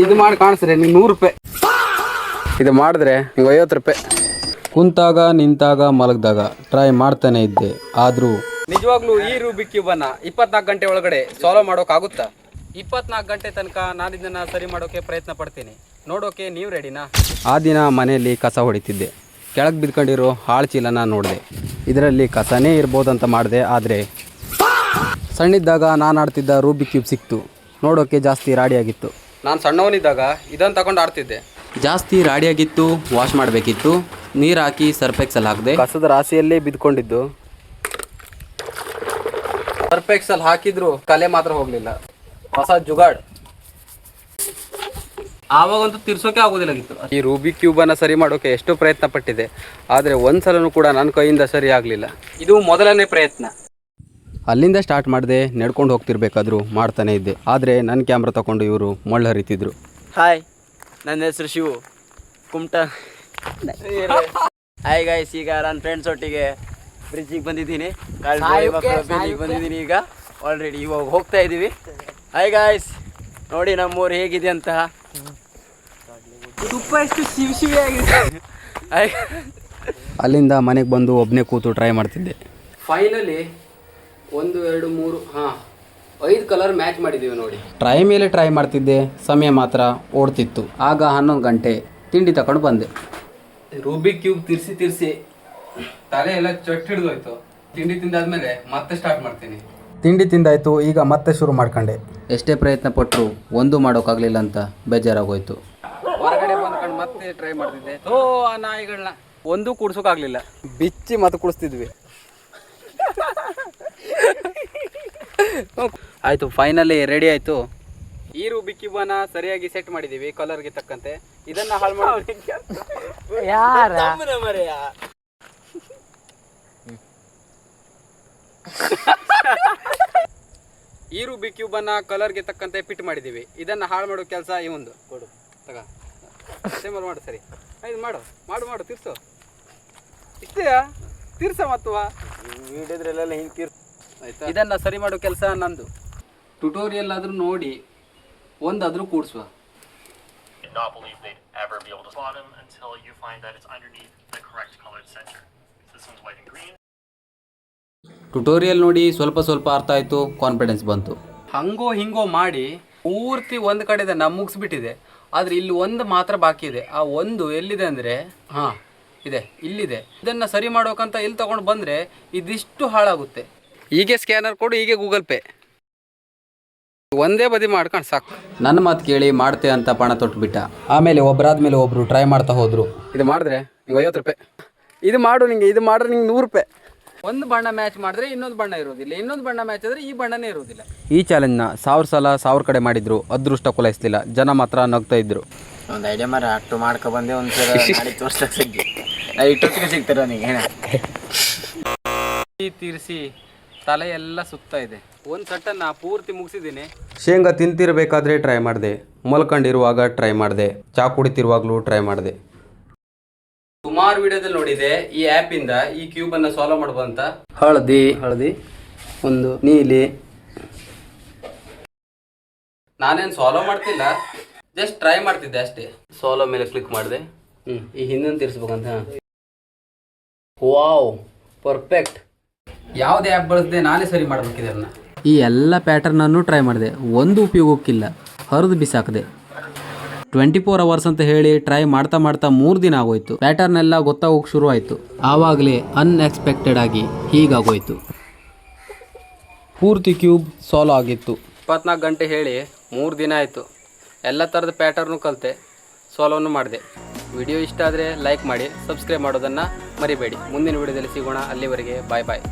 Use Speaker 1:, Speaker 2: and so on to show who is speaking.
Speaker 1: ಇದು ಮಾಡಿ ಕಾಣಿಸ್ರೆ ನೀವು 100 ರೂಪಾಯಿ, ಇದು ಮಾಡಿದ್ರೆ ನೀವು 50 ರೂಪಾಯಿ. ಕುಂತಾಗ ನಿಂತಾಗ ಮಲಗಿದಾಗ ಟ್ರೈ ಮಾಡ್ತಾನೆ ಇದ್ದೆ. ಆದರೂ ನಿಜವಾಗ್ಲೂ ಈ ರೂಬಿಕ್ ಕ್ಯೂಬನ್ನು 24 ಗಂಟೆ ಒಳಗಡೆ ಸಾಲ್ವ್ ಮಾಡೋಕ್ಕಾಗುತ್ತಾ? 24 ಗಂಟೆ ತನಕ ನಾನು ಇದನ್ನು ಸರಿ ಮಾಡೋಕ್ಕೆ ಪ್ರಯತ್ನ ಪಡ್ತೀನಿ. ನೋಡೋಕೆ ನೀವು ರೆಡಿನಾ? ಆ ದಿನ ಮನೆಯಲ್ಲಿ ಕಸ ಹೊಡಿತಿದ್ದೆ. ಕೆಳಗೆ ಬಿದ್ಕೊಂಡಿರೋ ಹಾಳು ಚೀಲನ ನೋಡಿದೆ. ಇದರಲ್ಲಿ ಕಸನೇ ಇರ್ಬೋದಂತ ಮಾಡಿದೆ. ಆದರೆ ಸಣ್ಣಿದ್ದಾಗ ನಾನು ಆಡ್ತಿದ್ದ ರೂಬಿಕ್ ಕ್ಯೂಬ್ ಸಿಕ್ತು. ನೋಡೋಕ್ಕೆ ಜಾಸ್ತಿ ರಾಡಿಯಾಗಿತ್ತು. ನಾನು ಸಣ್ಣವನಿದ್ದಾಗ ಇದನ್ನು ತಗೊಂಡು ಆಡ್ತಿದ್ದೆ. ಜಾಸ್ತಿ ರಾಡಿಯಾಗಿತ್ತು, ವಾಶ್ ಮಾಡಬೇಕಿತ್ತು. ನೀರು ಹಾಕಿ ಸರ್ಫೆಕ್ಸಲ್ಲಿ ಹಾಕಿದೆ. ಕಸದ ರಾಶಿಯಲ್ಲೇ ಬಿದ್ಕೊಂಡಿದ್ದು. ಸರ್ಫೆಕ್ಸಲ್ಲಿ ಹಾಕಿದ್ರು ಕಲೆ ಮಾತ್ರ ಹೋಗಲಿಲ್ಲ. ಹೊಸ ಜುಗಾಡ್. ಆವಾಗಂತೂ ತಿರ್ಸೋಕೆ ಆಗೋದಿಲ್ಲಾಗಿತ್ತು. ಈ ರೂಬಿಕ್ ಕ್ಯೂಬನ್ನು ಸರಿ ಮಾಡೋಕೆ ಎಷ್ಟು ಪ್ರಯತ್ನ ಪಟ್ಟಿದೆ, ಆದರೆ ಒಂದ್ಸಲನೂ ಕೂಡ ನನ್ನ ಕೈಯಿಂದ ಸರಿ ಆಗಲಿಲ್ಲ. ಇದು ಮೊದಲನೇ ಪ್ರಯತ್ನ. ಅಲ್ಲಿಂದ ಸ್ಟಾರ್ಟ್ ಮಾಡಿದೆ. ನಡ್ಕೊಂಡು ಹೋಗ್ತಿರ್ಬೇಕಾದ್ರು ಮಾಡ್ತಾನೆ ಇದ್ದೆ. ಆದರೆ ನನ್ನ ಕ್ಯಾಮ್ರಾ ತಗೊಂಡು ಇವರು ಮಳ್ಳು ಹರಿತಿದ್ರು.
Speaker 2: ಹಾಯ್, ನನ್ನ ಹೆಸರು ಶಿವು ಕುಮಟ. ಹಾಯ್ ಗೈಸ್, ಈಗ ನನ್ನ ಫ್ರೆಂಡ್ಸ್ ಒಟ್ಟಿಗೆ ಬ್ರಿಡ್ಜಿಗೆ ಬಂದಿದ್ದೀನಿ. ಬ್ರಿಡ್ಜಿಗೆ ಬಂದಿದ್ದೀನಿ ಈಗ ಆಲ್ರೆಡಿ. ಇವಾಗ ಹೋಗ್ತಾ ಇದ್ದೀವಿ. ಹಾಯ್ ಗಾಯ್ಸ್, ನೋಡಿ ನಮ್ಮೂರು ಹೇಗಿದೆ ಅಂತ. ತುಪ್ಪ ಎಷ್ಟು ಸಿವಿ ಆಗಿದೆ.
Speaker 1: ಅಲ್ಲಿಂದ ಮನೆಗೆ ಬಂದು ಒಬ್ಬನೇ ಕೂತು ಟ್ರೈ ಮಾಡ್ತಿದ್ದೆ. ಫೈನಲಿ 1 2 3 5 ಕಲರ್ ಮ್ಯಾಚ್ ಮಾಡಿದ್ದೀವಿ ನೋಡಿ. ಟ್ರೈ ಮೇಲೆ ಟ್ರೈ ಮಾಡ್ತಿದ್ದೆ. ಸಮಯ ಮಾತ್ರ ಓಡ್ತಿತ್ತು. ಆಗ 11 ಗಂಟೆ. ತಿಂಡಿ ತಗೊಂಡು ಬಂದೆ. ರೂಬಿಕ್ ಕ್ಯೂಬ್ ತಿರ್ಸಿ ತಲೆ ಎಲ್ಲ ಚೊಟ್ಟು ಹಿಡಿದೋಯ್ತು. ತಿಂಡಿ ತಿಂದಾದ್ಮೇಲೆ ಮತ್ತೆ ಸ್ಟಾರ್ಟ್ ಮಾಡ್ತೀನಿ. ತಿಂಡಿ ತಿಂದಾಯ್ತು. ಈಗ ಮತ್ತೆ ಶುರು ಮಾಡ್ಕೊಂಡೆ. ಎಷ್ಟೇ ಪ್ರಯತ್ನ ಪಟ್ಟರು ಒಂದು ಮಾಡೋಕ್ಕಾಗಲಿಲ್ಲ ಅಂತ ಬೇಜಾರಾಗೋಯ್ತು. ಹೊರಗಡೆ ಬಂದ್ಕೊಂಡು ಮತ್ತೆ ಟ್ರೈ ಮಾಡ್ತಿದ್ದೆ. ಆ ನಾಯಿಗಳನ್ನ ಒಂದೂ ಕೂಡ್ಸೋಕ್ಕಾಗಲಿಲ್ಲ. ಬಿಚ್ಚಿ ಮತ್ತೆ ಕೂಡಿಸ್ತಿದ್ವಿ. ಆಯಿತು, ಫೈನಲಿ ರೆಡಿ ಆಯಿತು. ಈ ರೂಬಿಕ್ ಕ್ಯೂಬನ್ನು ಸರಿಯಾಗಿ ಸೆಟ್ ಮಾಡಿದ್ದೀವಿ ಕಲರ್ಗೆ ತಕ್ಕಂತೆ. ಇದನ್ನು ಹಾಳು ಮಾಡಿ ಈ ರೂಬಿಕ್ ಕ್ಯೂಬನ್ನು ಕಲರ್ಗೆ ತಕ್ಕಂತೆ ಫಿಟ್ ಮಾಡಿದ್ದೀವಿ. ಇದನ್ನು ಹಾಳು ಮಾಡೋ ಕೆಲಸ ಇವಂದು. ಕೊಡು ತಗ, ಸೇಮಲ್ ಮಾಡು. ಸರಿ, ಇದು ಮಾಡು ತಿರ್ಸು. ಇಷ್ಟೇ ತಿರ್ಸ ಮತ್ತುವ
Speaker 2: ವಿಡಿಯೋದ್ರಲ್ಲೆಲ್ಲ ಹಿಂಗೆ ತಿರ್ಸ.
Speaker 1: ಆಯ್ತಾ? ಇದನ್ನು ಸರಿ ಮಾಡೋ ಕೆಲಸ ನಂದು. ಟ್ಯುಟೋರಿಯಲ್ ಆದರೂ ನೋಡಿ ಒಂದಾದರೂ ಕೂಡಿಸುವ. ಟ್ಯುಟೋರಿಯಲ್ ನೋಡಿ ಸ್ವಲ್ಪ ಅರ್ಥ ಆಯಿತು. ಕಾನ್ಫಿಡೆನ್ಸ್ ಬಂತು. ಹಂಗೋ ಹಿಂಗೋ ಮಾಡಿ ಪೂರ್ತಿ ಒಂದು ಕಡೆ ನಾವು ಮುಗಿಸ್ಬಿಟ್ಟಿದೆ. ಆದರೆ ಇಲ್ಲಿ ಒಂದು ಮಾತ್ರ ಬಾಕಿ ಇದೆ. ಆ ಒಂದು ಎಲ್ಲಿದೆ ಅಂದರೆ ಇದೆ, ಇಲ್ಲಿದೆ. ಇದನ್ನು ಸರಿ ಮಾಡೋಕಂತ ಇಲ್ಲಿ ತಗೊಂಡು ಬಂದರೆ ಇದಿಷ್ಟು ಹಾಳಾಗುತ್ತೆ. ಹೀಗೆ ಸ್ಕ್ಯಾನರ್ ಕೊಡು, ಹೀಗೆ ಗೂಗಲ್ ಪೇ, ಒಂದೇ ಬದಿ ಮಾಡ್ಕೊಂಡು ಸಾಕು. ನನ್ನ ಮಾತು ಕೇಳಿ ಮಾಡ್ತೆ ಅಂತ ಪಣ ತೊಟ್ಬಿಟ್ಟ. ಆಮೇಲೆ ಒಬ್ಬರಾದ್ಮೇಲೆ ಒಬ್ಬರು ಟ್ರೈ ಮಾಡ್ತಾ ಹೋದರು. ಇದು ಮಾಡಿದ್ರೆ ನಿಂಗೆ 50 ರೂಪಾಯಿ, ಇದು ಮಾಡು ನಿಂಗೆ, ಇದು ಮಾಡಿದ್ರೆ ನಿಂಗೆ 100 ರೂಪಾಯಿ. ಒಂದು ಬಣ್ಣ ಮ್ಯಾಚ್ ಮಾಡಿದ್ರೆ ಇನ್ನೊಂದು ಬಣ್ಣ ಇರೋದಿಲ್ಲ, ಇನ್ನೊಂದು ಬಣ್ಣ ಮ್ಯಾಚ್ ಆದರೆ ಈ ಬಣ್ಣನೇ ಇರೋದಿಲ್ಲ. ಈ ಚಾಲೆಂಜ್ನ 1000 ಸಲ 1000 ಕಡೆ ಮಾಡಿದ್ರು, ಅದೃಷ್ಟ ಕುಲಾಯಿಸ್ಲಿಲ್ಲ. ಜನ ಮಾತ್ರ ನಗ್ತಾ ಇದ್ರು.
Speaker 2: ಒಂದು ಐಡಿಯಾ ಮಾರ ಅಟ್ಟು ಮಾಡ್ಕೊ ಬಂದೆ. ಒಂದು ತೋರ್ಸಕ್ಕೆ ಇಟ್ಟೊತ್ತಿಗೆ ಸಿಗ್ತಾರೆ ನನಗೆ.
Speaker 1: ತೀರಿಸಿ ತಲೆ ಎಲ್ಲ ಸುತ್ತಾ ಇದೆ. ಒಂದು ಸಟ್ಟನ್ನು ಪೂರ್ತಿ ಮುಗಿಸಿದ್ದೀನಿ. ಶೇಂಗಾ ತಿಂತಿರಬೇಕಾದ್ರೆ ಟ್ರೈ ಮಾಡಿದೆ, ಮಲ್ಕೊಂಡಿರುವಾಗ ಟ್ರೈ ಮಾಡಿದೆ, ಚಾ ಕುಡಿತಿರುವಾಗಲೂ ಟ್ರೈ ಮಾಡಿದೆ. ಸುಮಾರು ವಿಡಿಯೋದಲ್ಲಿ ನೋಡಿದೆ ಈ ಆ್ಯಪಿಂದ ಈ ಕ್ಯೂಬನ್ನು ಸಾಲ್ವ್ ಮಾಡ್ಬೋದಂತ. ಹಳದಿ ಒಂದು ನೀಲಿ. ನಾನೇನು ಸಾಲ್ವ್ ಮಾಡ್ತಿಲ್ಲ, ಜಸ್ಟ್ ಟ್ರೈ ಮಾಡ್ತಿದ್ದೆ ಅಷ್ಟೇ. ಸಾಲ್ವ್ ಮೇಲೆ ಕ್ಲಿಕ್ ಮಾಡಿದೆ. ಈ ಹಿಂದನ್ನು ತಿರ್ಸ್ಬೇಕಂತ. Wow, perfect. ಯಾವುದೇ ಆ್ಯಪ್ ಬಳಸದೆ ನಾನೇ ಸರಿ ಮಾಡಬೇಕಿದೆ ಅದನ್ನು. ಈ ಎಲ್ಲ ಪ್ಯಾಟರ್ನನ್ನು ಟ್ರೈ ಮಾಡಿದೆ, ಒಂದು ಉಪಯೋಗಕ್ಕಿಲ್ಲ, ಹರಿದು ಬಿಸಾಕಿದೆ. 24 ಅವರ್ಸ್ ಅಂತ ಹೇಳಿ ಟ್ರೈ ಮಾಡ್ತಾ 3 ದಿನ ಆಗೋಯ್ತು. ಪ್ಯಾಟರ್ನ್ ಎಲ್ಲ ಗೊತ್ತಾಗೋಕೆ ಶುರು ಆಯಿತು. ಆವಾಗಲೇ ಅನ್ಎಕ್ಸ್ಪೆಕ್ಟೆಡ್ ಆಗಿ ಹೀಗಾಗೋಯ್ತು. ಪೂರ್ತಿ ಕ್ಯೂಬ್ ಸಾಲ್ವ್ ಆಗಿತ್ತು. 24 ಗಂಟೆ ಹೇಳಿ 3 ದಿನ ಆಯಿತು. ಎಲ್ಲ ಥರದ ಪ್ಯಾಟರ್ನು ಕಲಿತೆ, ಸಾಲ್ವನ್ನು ಮಾಡಿದೆ. ವಿಡಿಯೋ ಇಷ್ಟ ಆದರೆ ಲೈಕ್ ಮಾಡಿ, ಸಬ್ಸ್ಕ್ರೈಬ್ ಮಾಡೋದನ್ನು ಮರಿಬೇಡಿ. ಮುಂದಿನ ವಿಡಿಯೋದಲ್ಲಿ ಸಿಗೋಣ. ಅಲ್ಲಿವರೆಗೆ ಬಾಯ್ ಬಾಯ್.